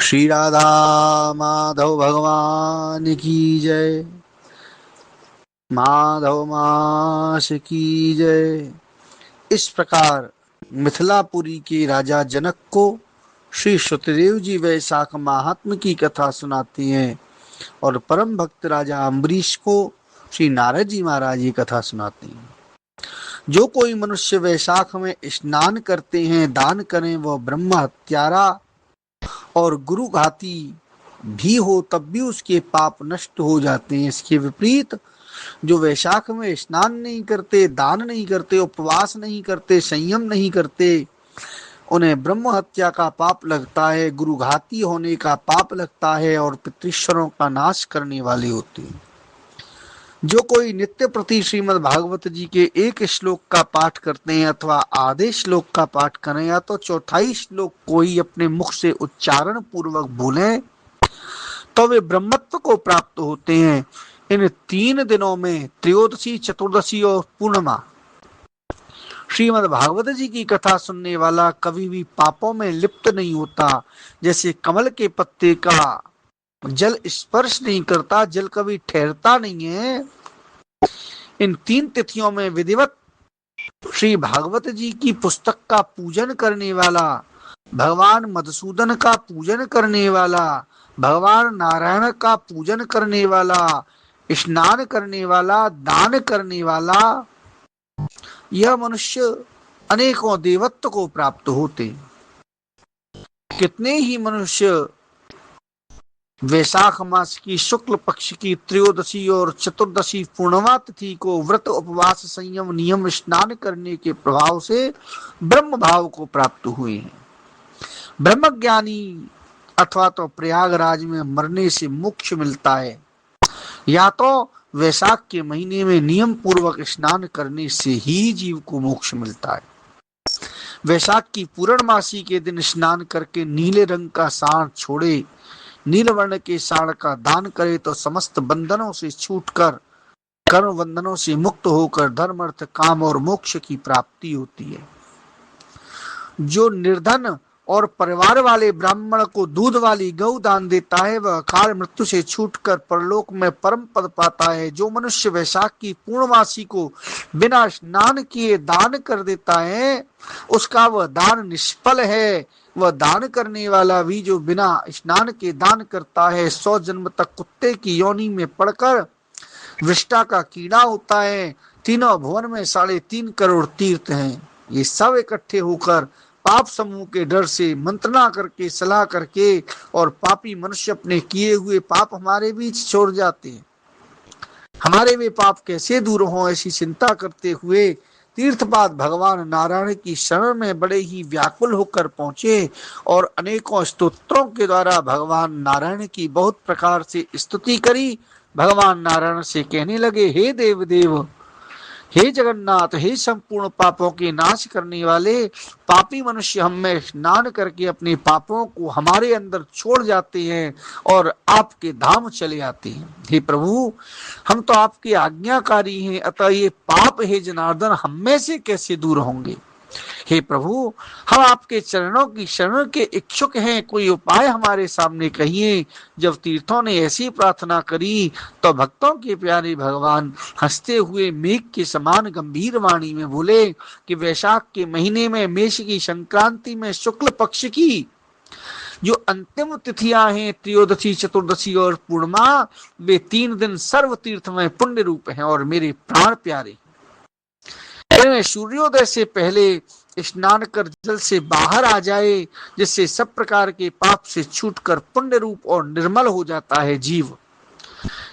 श्री राधा माधव भगवान की जय। माधव मास की जय। इस प्रकार मिथिलापुरी के राजा जनक को श्री सुतदेव जी वैशाख महात्म की कथा सुनाती हैं और परम भक्त राजा अम्बरीश को श्री नारद जी महाराज की कथा सुनाती हैं। जो कोई मनुष्य वैशाख में स्नान करते हैं, दान करें, वह ब्रह्म हत्यारा और गुरु घाती भी हो तब भी उसके पाप नष्ट हो जाते हैं। इसके विपरीत जो वैशाख में स्नान नहीं करते, दान नहीं करते, उपवास नहीं करते, संयम नहीं करते, उन्हें ब्रह्म हत्या का पाप लगता है, गुरुघाती होने का पाप लगता है और पितृश्वरों का नाश करने वाले होते हैं। जो कोई नित्य प्रति श्रीमद् भागवत जी के एक श्लोक का पाठ करते हैं अथवा आधे श्लोक का पाठ करें या तो चौथाई श्लोक को ही अपने मुख से उच्चारण पूर्वक बोलें तो वे ब्रह्मत्व को प्राप्त होते हैं। इन 3 दिनों में त्रयोदशी, चतुर्दशी और पूर्णिमा श्रीमद् भागवत जी की कथा सुनने वाला कभी भी पापों में लिप्त नहीं होता। जैसे कमल के पत्ते का जल स्पर्श नहीं करता, जल कभी ठहरता नहीं है। इन 3 तिथियों में विधिवत श्री भागवत जी की पुस्तक का पूजन करने वाला, भगवान मधुसूदन का पूजन करने वाला, भगवान नारायण का पूजन करने वाला, स्नान करने वाला, दान करने वाला, यह मनुष्य अनेकों देवत्व को प्राप्त होते। कितने ही मनुष्य वैशाख मास की शुक्ल पक्ष की त्रयोदशी और चतुर्दशी पूर्णिमा तिथि को व्रत, उपवास, संयम, नियम, स्नान करने के प्रभाव से ब्रह्म भाव को प्राप्त हुए हैं। ब्रह्मज्ञानी अथवा तो प्रयागराज में मरने से मोक्ष मिलता है या तो वैशाख के महीने में नियम पूर्वक स्नान करने से ही जीव को मोक्ष मिलता है। वैशाख की पूर्णमासी के दिन स्नान करके नीले रंग का साण छोड़े, नील वर्ण के साण का दान करे तो समस्त बंधनों से छूटकर, कर्म बंधनों से मुक्त होकर धर्म, अर्थ, काम और मोक्ष की प्राप्ति होती है। जो निर्धन और परिवार वाले ब्राह्मण को दूध वाली गौ दान देता है वह अकाल मृत्यु से छूटकर परलोक में परम पद पाता है। जो मनुष्य वैशाख की पूर्णमासी को बिना स्नान किए दान कर देता है उसका वह दान निष्फल है। वह दान करने वाला भी जो बिना स्नान के दान करता है 100 जन्म तक कुत्ते की योनि में पड़कर विष्टा का कीड़ा होता है। तीनों भुवन में 3.5 करोड़ तीर्थ हैं, ये सब इकट्ठे होकर पाप समूह के डर से मंत्रणा करके, सलाह करके और पापी मनुष्य अपने किए हुए पाप हमारे बीच छोड़ जाते हैं। हमारे वे पाप कैसे दूर हों ऐसी चिंता करते हुए तीर्थपाद भगवान नारायण की शरण में बड़े ही व्याकुल होकर पहुंचे और अनेकों स्तोत्रों के द्वारा भगवान नारायण की बहुत प्रकार से स्तुति करी। भगवान नारायण से कहने लगे, हे देव देव, हे जगन्नाथ, हे संपूर्ण पापों के नाश करने वाले, पापी मनुष्य हम में स्नान करके अपने पापों को हमारे अंदर छोड़ जाते हैं और आपके धाम चले आते हैं। हे प्रभु, हम तो आपके आज्ञाकारी हैं, अतः ये पाप हे जनार्दन हम में से कैसे दूर होंगे। हे प्रभु, हम आपके चरणों की शरण के इच्छुक हैं, कोई उपाय हमारे सामने कहिए। जब तीर्थों ने ऐसी प्रार्थना करी तो भक्तों के प्यारे भगवान हंसते हुए मेघ के समान गंभीर वाणी में बोले कि वैशाख के महीने में मेष की संक्रांति में शुक्ल पक्ष की जो अंतिम तिथियां हैं त्रयोदशी, चतुर्दशी और पूर्णिमा, वे 3 दिन सर्व तीर्थ में पुण्य रूप हैं और मेरे प्राण प्यारे। सूर्योदय से पहले स्नान कर जल से बाहर आ जाए जिससे सब प्रकार के पाप से छूटकर पुण्य रूप और निर्मल हो जाता है जीव।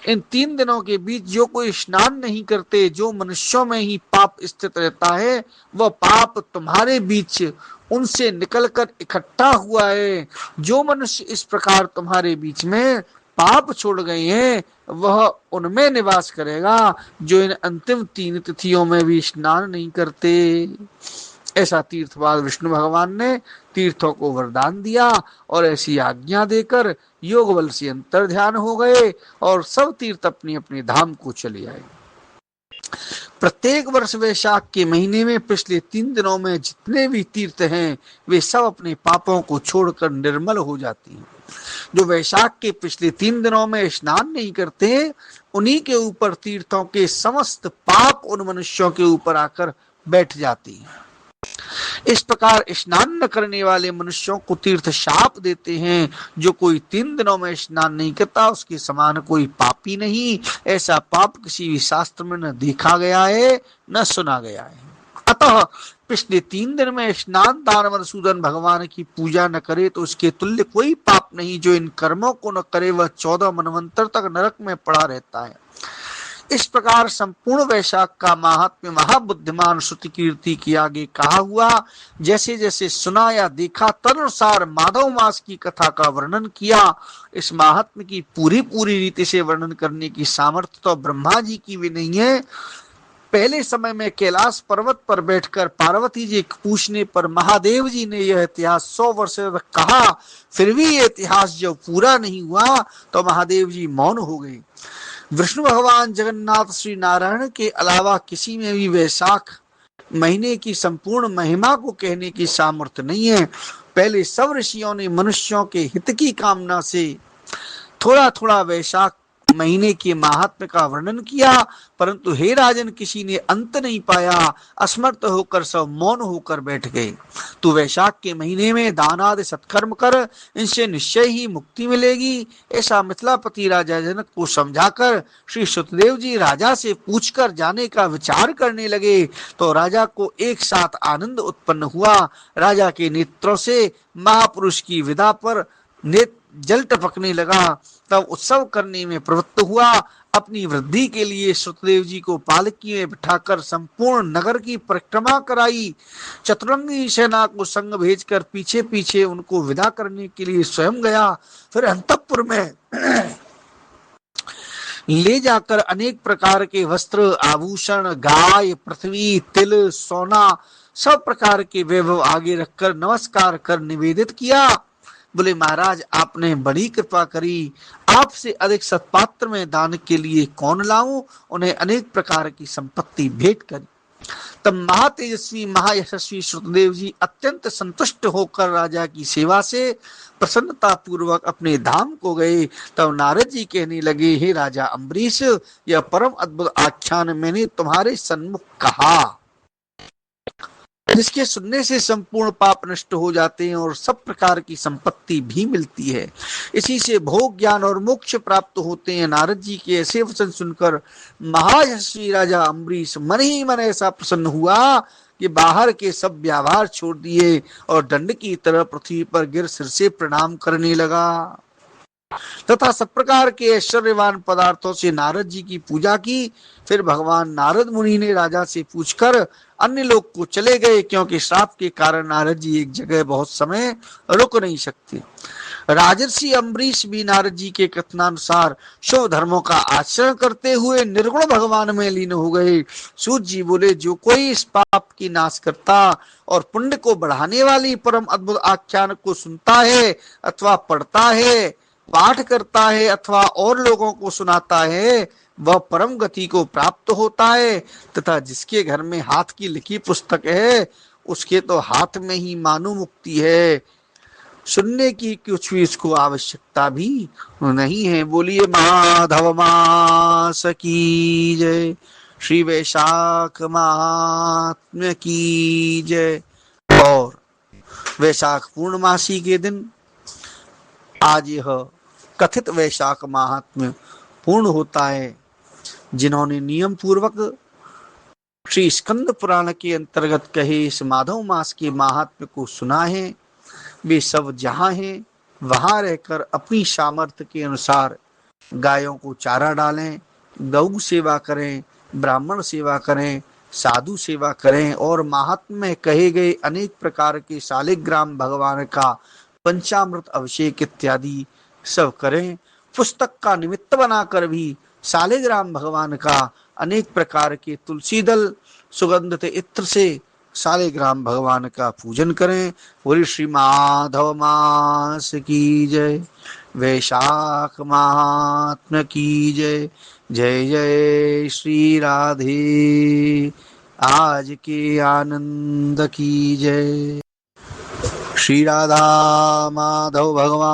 इन 3 दिनों के बीच जो कोई स्नान नहीं करते, जो मनुष्यों में ही पाप स्थित रहता है, वह पाप तुम्हारे बीच उनसे निकलकर इकट्ठा हुआ है। जो मनुष्य इस प्रकार तुम्हारे बीच में पाप छोड़ गए हैं वह उनमें निवास करेगा जो इन अंतिम 3 तिथियों में भी स्नान नहीं करते। ऐसा तीर्थपाल विष्णु भगवान ने तीर्थों को वरदान दिया और ऐसी आज्ञा देकर योग बल से अंतर ध्यान हो गए और सब तीर्थ अपने अपने धाम को चले आए। प्रत्येक वर्ष वैशाख के महीने में पिछले 3 दिनों में जितने भी तीर्थ हैं वे सब अपने पापों को छोड़कर निर्मल हो जाती हैं। जो वैशाख के पिछले 3 दिनों में स्नान नहीं करते उन्हीं के ऊपर तीर्थों के समस्त पाप उन मनुष्यों के ऊपर आकर बैठ जाती हैं। इस प्रकार स्नान न करने वाले मनुष्यों को तीर्थ शाप देते हैं। जो कोई 3 दिनों में स्नान नहीं करता उसके समान कोई पापी नहीं। ऐसा पाप किसी भी शास्त्र में न देखा गया है न सुना गया है। अतः पिछले 3 दिन में स्नान दान मधुसूदन भगवान की पूजा न करे तो उसके तुल्य कोई पाप नहीं। जो इन कर्मों को न करे वह 14 मनवंतर तक नरक में पड़ा रहता है। इस प्रकार संपूर्ण वैशाख का महात्म्य महाबुद्धिमान श्रुति कीर्ति के आगे कहा हुआ। जैसे जैसे सुना या देखा तदनुसार माधव मास की कथा का वर्णन किया। इस महात्म्य की पूरी पूरी रीति से वर्णन करने की सामर्थ्य तो ब्रह्मा जी की भी नहीं है। पहले समय में कैलाश पर्वत पर बैठकर पार्वती जी पूछने पर महादेव जी ने यह इतिहास 100 वर्ष तक कहा। फिर भी यह इतिहास जब पूरा नहीं हुआ तो महादेव जी मौन हो गए। विष्णु भगवान जगन्नाथ श्री नारायण के अलावा किसी में भी वैशाख महीने की संपूर्ण महिमा को कहने की सामर्थ्य नहीं है। पहले सब ऋषियों ने मनुष्यों के हित की कामना से थोड़ा थोड़ा वैशाख महीने के महात्म्य का वर्णन किया, परंतु हे राजन किसी ने अंत नहीं पाया। असमर्थ होकर सब मौन होकर बैठ गए। तू वैशाख के महीने में दान आदि सत्कर्म कर, इनसे निश्चय ही मुक्ति मिलेगी। ऐसा मिथिलापति राजा जनक को समझाकर श्री सुतदेव जी राजा से पूछकर जाने का विचार करने लगे। तो राजा को एक साथ आनंद उत्पन्न हुआ। राजा के नेत्रों से महापुरुष की विदा पर जल टपकने लगा। तब उत्सव करने में प्रवृत्त हुआ। अपनी वृद्धि के लिए सुतदेव जी को पालकी में बिठाकर संपूर्ण नगर की परिक्रमा कराई। चतुरंगी सेना को संग भेजकर पीछे पीछे उनको विदा करने के लिए स्वयं गया। फिर अंतःपुर में ले जाकर अनेक प्रकार के वस्त्र आभूषण गाय पृथ्वी तिल सोना सब प्रकार के वैभव आगे रखकर नमस्कार कर निवेदित किया। बोले महाराज आपने बड़ी कृपा करी। आपसे अधिक सत्पात्र में दान के लिए कौन लाऊं। उन्हें अनेक प्रकार की संपत्ति भेंट करी। तब महातेजस्वी महायशस्वी श्रुतदेव जी अत्यंत संतुष्ट होकर राजा की सेवा से प्रसन्नता पूर्वक अपने धाम को गए। तब नारद जी कहने लगे, हे राजा अम्बरीश, यह परम अद्भुत आख्यान मैंने तुम्हारे सन्मुख कहा, जिसके सुनने से संपूर्ण पाप नष्ट हो जाते हैं और सब प्रकार की संपत्ति भी मिलती है। इसी से भोग ज्ञान और मोक्ष प्राप्त होते हैं। नारद जी के ऐसे वचन सुनकर महायशस्वी राजा अम्बरीश मन ही मन ऐसा प्रसन्न हुआ कि बाहर के सब व्यवहार छोड़ दिए और दंड की तरह पृथ्वी पर गिर सिर से प्रणाम करने लगा तथा सब प्रकार के ऐश्वर्यवान पदार्थों से नारद जी की पूजा की। फिर भगवान नारद मुनि ने राजा से पूछकर अन्य लोग को चले गए, क्योंकि श्राप के कारण नारद जी एक जगह बहुत समय रुक नहीं सकते। राजर्षि अम्बरीश भी नारद जी के कथनानुसार शुभ धर्मों का आचरण करते हुए निर्गुण भगवान में लीन हो गए। सूत जी बोले, जो कोई इस पाप की नाश करता और पुण्य को बढ़ाने वाली परम अद्भुत आख्यान को सुनता है अथवा पढ़ता है, पाठ करता है अथवा और लोगों को सुनाता है, वह परम गति को प्राप्त होता है। तथा जिसके घर में हाथ की लिखी पुस्तक है उसके तो हाथ में ही मानो मुक्ति है। सुनने की कुछ भी उसको आवश्यकता भी नहीं है। बोलिए माधव मास की जय, श्री वैशाख महात्म्य की जय। और वैशाख पूर्णमासी के दिन आज यह कथित वैशाख महात्म्य पूर्ण होता है। जिन्होंने नियम पूर्वक श्री स्कंद पुराण के अंतर्गत कहे इस माधव मास के महात्म्य को सुना है, वे सब जहां हैं वहां रहकर अपनी सामर्थ्य के अनुसार गायों को चारा डालें, गौ सेवा करें, ब्राह्मण सेवा करें, साधु सेवा करें और महात्म्य में कहे गए अनेक प्रकार के शालिग्राम भगवान का पंचामृत अभिषेक इत्यादि सब करें। पुस्तक का निमित्त बनाकर भी शालिग्राम भगवान का अनेक प्रकार के तुलसी दल सुगंधित इत्र से शालिग्राम भगवान का पूजन करें। बोली श्री माधव मास की जय, वैशाख महात्म्य की जय, जय जय श्री राधे, आज के आनंद की जय। श्री राधा माधव भगवान